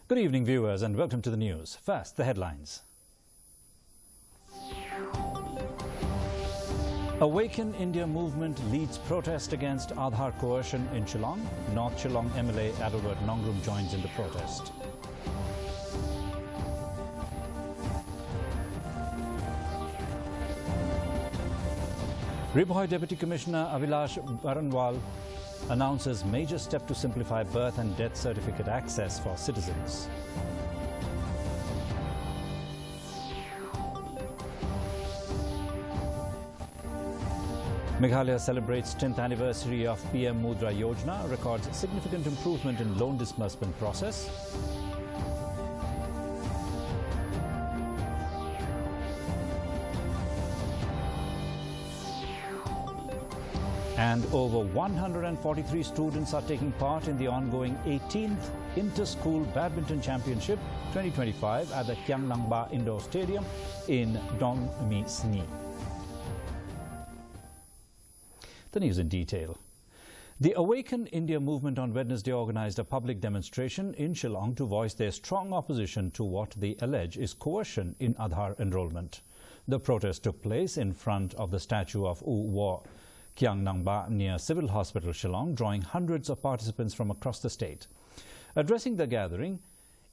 Good evening, viewers, and welcome to the news. First, the headlines. Awaken India movement leads protest against Aadhaar coercion in Shillong. North Shillong MLA Adalbert Nongrum joins in the protest. Ribhoi Deputy Commissioner Abhilash Baranwal announces major step to simplify birth and death certificate access for citizens. Meghalaya celebrates 10th anniversary of PM Mudra Yojana, records significant improvement in loan disbursement process. And over 143 students are taking part in the ongoing 18th Inter-School Badminton Championship 2025 at the Kyangnangba Indoor Stadium in Dong Mi Sni. The news in detail. The Awaken India movement on Wednesday organized a public demonstration in Shillong to voice their strong opposition to what they allege is coercion in Aadhaar enrollment. The protest took place in front of the statue of U Wo Kyangnangba near Civil Hospital Shillong, drawing hundreds of participants from across the state. Addressing the gathering,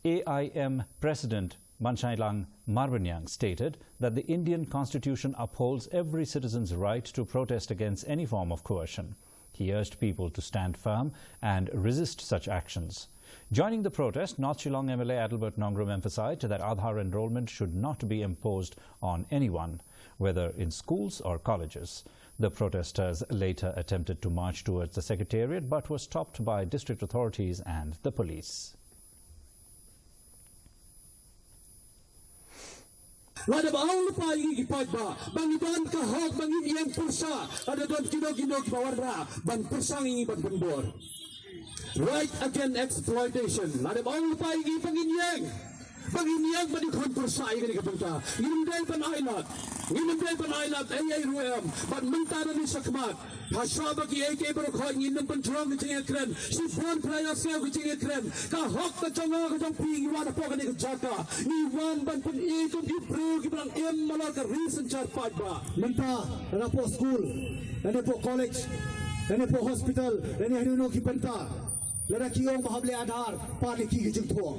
AIM President Manchailang Marbanyang stated that the Indian Constitution upholds every citizen's right to protest against any form of coercion. He urged people to stand firm and resist such actions. Joining the protest, North Shillong MLA Adalbert Nongrum emphasized that Aadhaar enrollment should not be imposed on anyone, whether in schools or colleges. The protesters later attempted to march towards the Secretariat but were stopped by district authorities and the police. Lada baong lupa yung ipagba, bangiban kahog bangin iyang pursa, ada don kinog bawarra, ban pursang iban bambor. Right against exploitation. Lada baong lupa yung ipanginyang. Panginyang badikon pursa yung kapagta. Ginumday pan island, ay ruem, ban mentara ni sakmat. Hasabag i-AK barokhoy nginum pantrong kiching ekren, sifon prayasya kiching ekren, kahok ka chonga ka chong ping iwan po ka ni kajaka, iwan ban pan ikong ipro kibrang malal ka reason char padba. Menta, nana po school, nana po college, nana po hospital, nana hinuno ki penta, nana kiyong mahable Aadhaar, pali ki kijing po.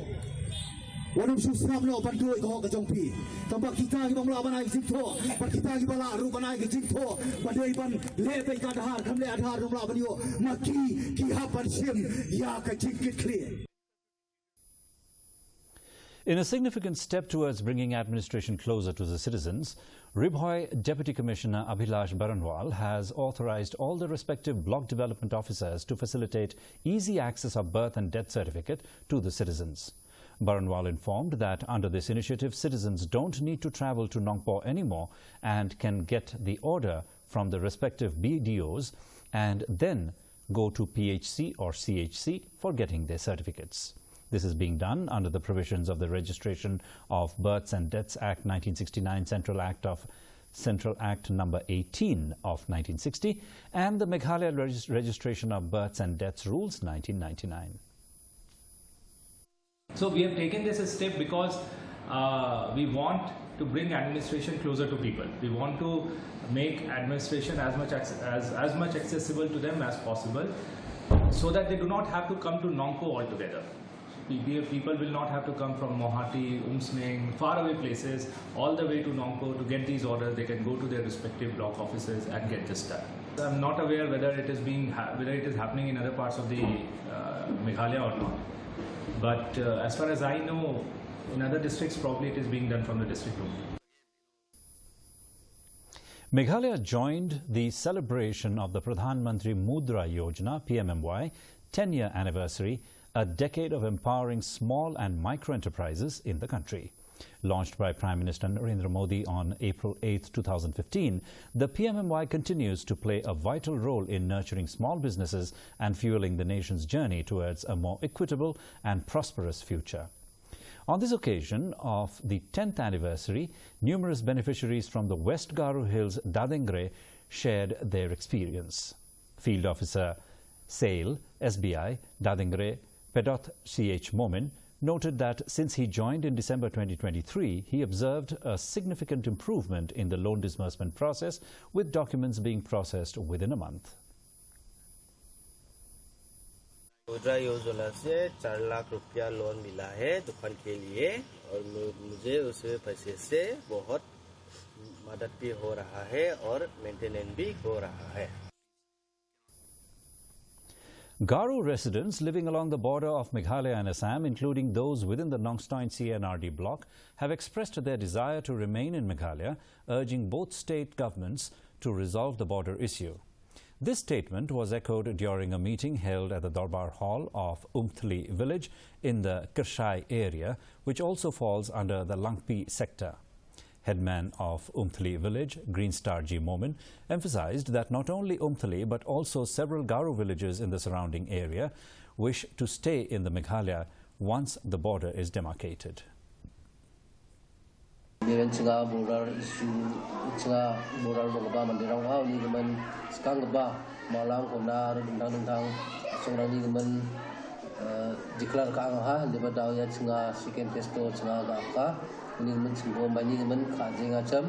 Walang susram lo bandoy ko ka jongpi. Tambak kita ki bang laban ai jingto, par kita ki bala ru banai ki jingto, badai ban lebe ka Aadhaar kamle Aadhaar ru laban yo, maki ki hapan sim ya ka jingkit clear. In a significant step towards bringing administration closer to the citizens, Ribhoi Deputy Commissioner Abhilash Baranwal has authorized all the respective block development officers to facilitate easy access of birth and death certificate to the citizens. Baranwal informed that under this initiative, citizens don't need to travel to Nongpo anymore and can get the order from the respective BDOs and then go to PHC or CHC for getting their certificates. This is being done under the provisions of the Registration of Births and Deaths Act 1969, Central Act number 18 of 1960, and the Meghalaya Registration of Births and Deaths Rules 1999. So we have taken this a step because we want to bring administration closer to people. We want to make administration as much accessible to them as possible, so that they do not have to come to Nongpo altogether. People will not have to come from Mohati, Umsneng, faraway places, all the way to Nongpo to get these orders. They can go to their respective block offices and get this done. I'm not aware whether it is happening in other parts of the Meghalaya or not. But as far as I know, in other districts, probably it is being done from the district room. Meghalaya joined the celebration of the Pradhan Mantri Mudra Yojana (PMMY) 10-year anniversary, a decade of empowering small and micro enterprises in the country. Launched by Prime Minister Narendra Modi on April 8, 2015, the PMMY continues to play a vital role in nurturing small businesses and fueling the nation's journey towards a more equitable and prosperous future. On this occasion of the 10th anniversary, numerous beneficiaries from the West Garu Hills Dadengre shared their experience. Field Officer Sale, SBI, Dadengre, Pedot CH Momin, noted that since he joined in December 2023, he observed a significant improvement in the loan disbursement process, with documents being processed within a month. मुद्रा योजना से 4 लाख रुपया loan मिला है दुकान के लिए और मुझे उस पैसे से बहुत मदद भी हो रहा है और मेंटेनेंस भी हो रहा है. Garo residents living along the border of Meghalaya and Assam, including those within the Nongstoin CNRD block, have expressed their desire to remain in Meghalaya, urging both state governments to resolve the border issue. This statement was echoed during a meeting held at the Darbar Hall of Umthli village in the Kirshai area, which also falls under the Langpi sector. Headman of Umthli village, Green Star G. Momin, emphasized that not only Umthli but also several Garo villages in the surrounding area wish to stay in the Meghalaya once the border is demarcated. Border issue, border bagaba mandirang au ni gaman skang ba malang konar dang dang songrang ni gaman declare ka ang ha de ba daw ya chinga second test to chinga ga ka ni gaman chingbo mani gaman kha jinga cham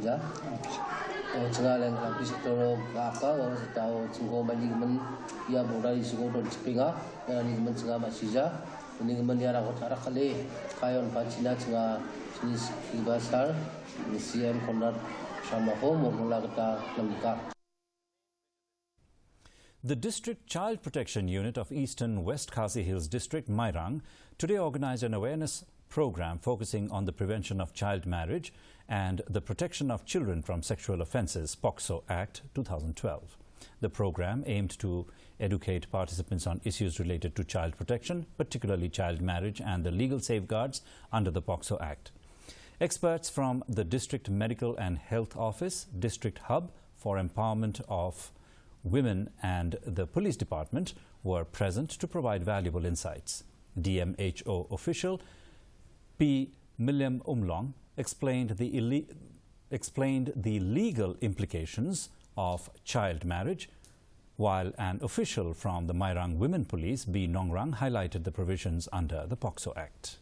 ja chinga lang ka pistol ga ka o taw chingbo mani gaman ya border issue ko chipinga ya ni gaman chinga ma sija ni gaman ya ra ko thara khale kayon pa china chinga The District Child Protection Unit of Eastern West Khasi Hills District, Mairang, today organized an awareness program focusing on the prevention of child marriage and the protection of children from sexual offences, POCSO Act 2012. The program aimed to educate participants on issues related to child protection, particularly child marriage and the legal safeguards under the POCSO Act. Experts from the District Medical and Health Office, District Hub for Empowerment of Women and the Police Department were present to provide valuable insights. DMHO official P. Milliam Umlong explained the legal implications of child marriage, while an official from the Mairang Women Police, B. Nongrang, highlighted the provisions under the POCSO Act.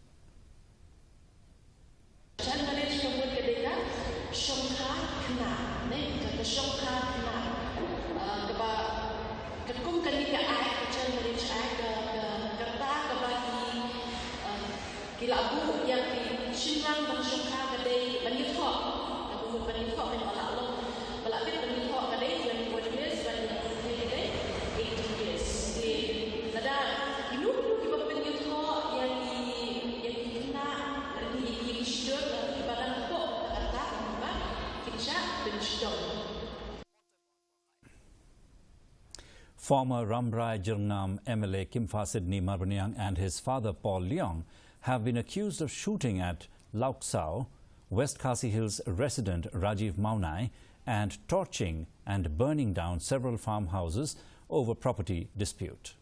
Former Ramrai Jirngam MLA Kimfa Sidney Marbanyang and his father Paul Leong have been accused of shooting at Lauksao, West Khasi Hills resident Rajiv Maunai, and torching and burning down several farmhouses over property dispute.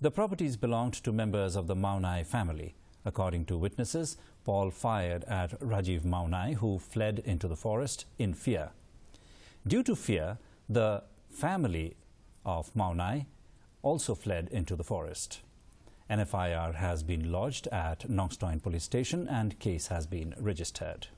The properties belonged to members of the Maunai family. According to witnesses, Paul fired at Rajiv Maunai, who fled into the forest in fear. Due to fear, the family of Maunai also fled into the forest. An FIR has been lodged at Nongstoin police station and case has been registered.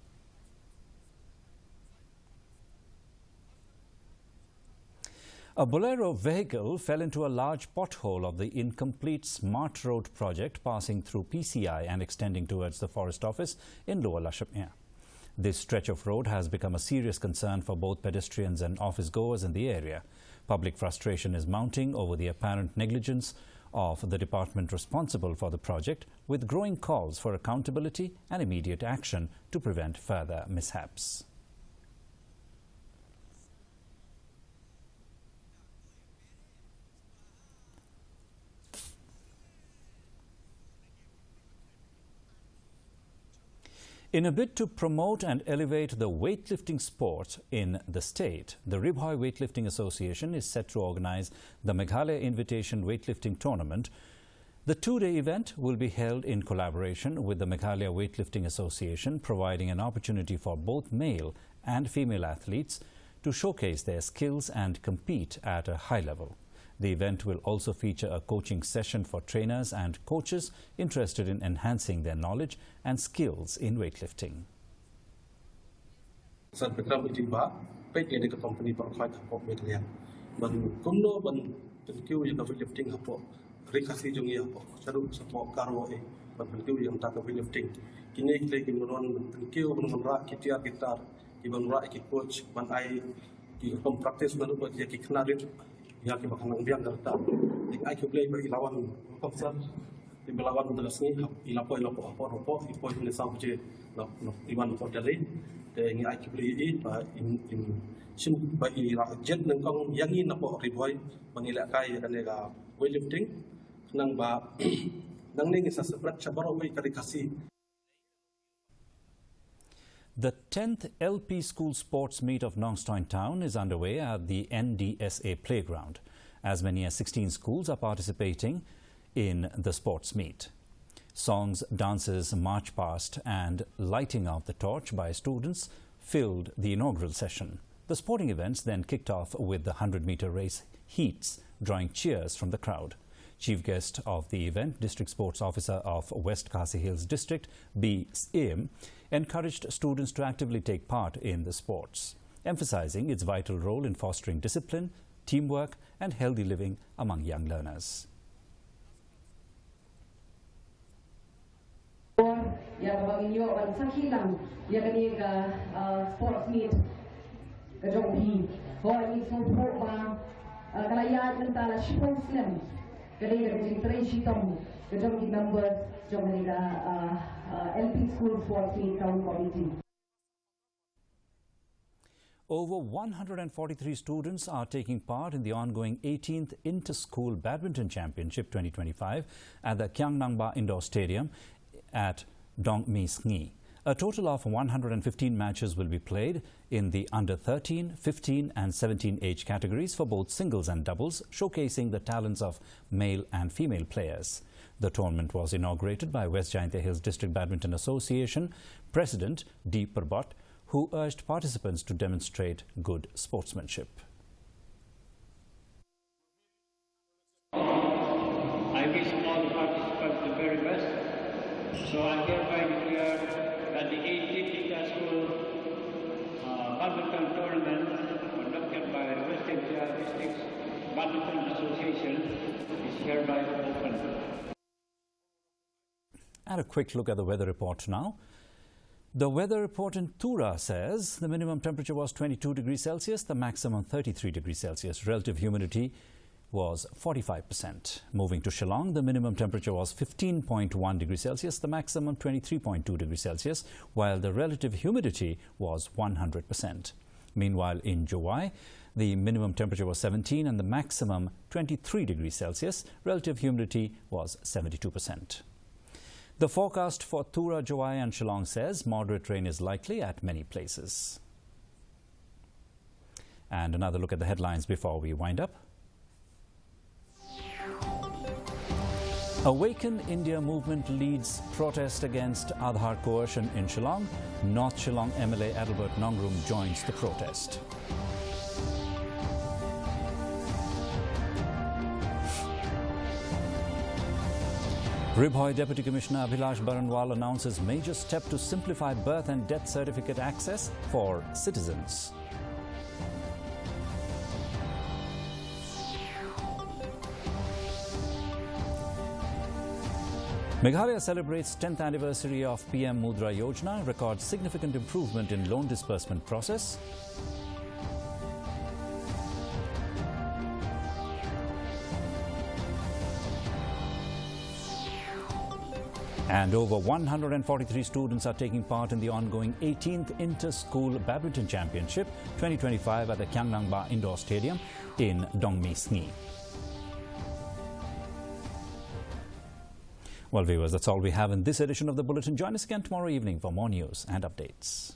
A Bolero vehicle fell into a large pothole of the incomplete Smart Road project passing through PCI and extending towards the Forest Office in Lower Lashapnya. This stretch of road has become a serious concern for both pedestrians and office goers in the area. Public frustration is mounting over the apparent negligence of the department responsible for the project, with growing calls for accountability and immediate action to prevent further mishaps. In a bid to promote and elevate the weightlifting sport in the state, the Ribhoi Weightlifting Association is set to organize the Meghalaya Invitation Weightlifting Tournament. The two-day event will be held in collaboration with the Meghalaya Weightlifting Association, providing an opportunity for both male and female athletes to showcase their skills and compete at a high level. The event will also feature a coaching session for trainers and coaches interested in enhancing their knowledge and skills in weightlifting. The 10th LP School Sports Meet of Nongstoin Town is underway at the NDSA Playground. As many as 16 schools are participating in the sports meet. Songs, dances, march past and lighting of the torch by students filled the inaugural session. The sporting events then kicked off with the 100-meter race heats, drawing cheers from the crowd. Chief guest of the event, District Sports Officer of West Khasi Hills District, B. Im, encouraged students to actively take part in the sports, emphasizing its vital role in fostering discipline, teamwork and healthy living among young learners. Over 143 students are taking part in the ongoing 18th Inter-School Badminton Championship 2025 at the Kyangnangba Indoor Stadium at Dong Mi Sngi. A total of 115 matches will be played in the under 13, 15 and 17 age categories for both singles and doubles, showcasing the talents of male and female players. The tournament was inaugurated by West Jaintia Hills District Badminton Association President D. Prabhat, who urged participants to demonstrate good sportsmanship. I wish all the participants the very best. So I hereby declare that the 18th Inter-School Badminton Tournament conducted by West Jaintia District Badminton Association is hereby open. And a quick look at the weather report now. The weather report in Tura says the minimum temperature was 22 degrees Celsius, the maximum 33 degrees Celsius. Relative humidity was 45%. Moving to Shillong, the minimum temperature was 15.1 degrees Celsius, the maximum 23.2 degrees Celsius, while the relative humidity was 100%. Meanwhile, in Jowai, the minimum temperature was 17 and the maximum 23 degrees Celsius. Relative humidity was 72%. The forecast for Tura, Jowai and Shillong says moderate rain is likely at many places. And another look at the headlines before we wind up. Awaken India movement leads protest against Aadhaar coercion in Shillong. North Shillong MLA Adelbert Nongrum joins the protest. Ribhoy Deputy Commissioner Abhilash Baranwal announces major step to simplify birth and death certificate access for citizens. Meghalaya celebrates 10th anniversary of PM Mudra Yojana, records significant improvement in loan disbursement process. And over 143 students are taking part in the ongoing 18th Inter-School Badminton Championship 2025 at the Kyangnangba Indoor Stadium in Dong Mi Sngi. Well, viewers, that's all we have in this edition of the Bulletin. Join us again tomorrow evening for more news and updates.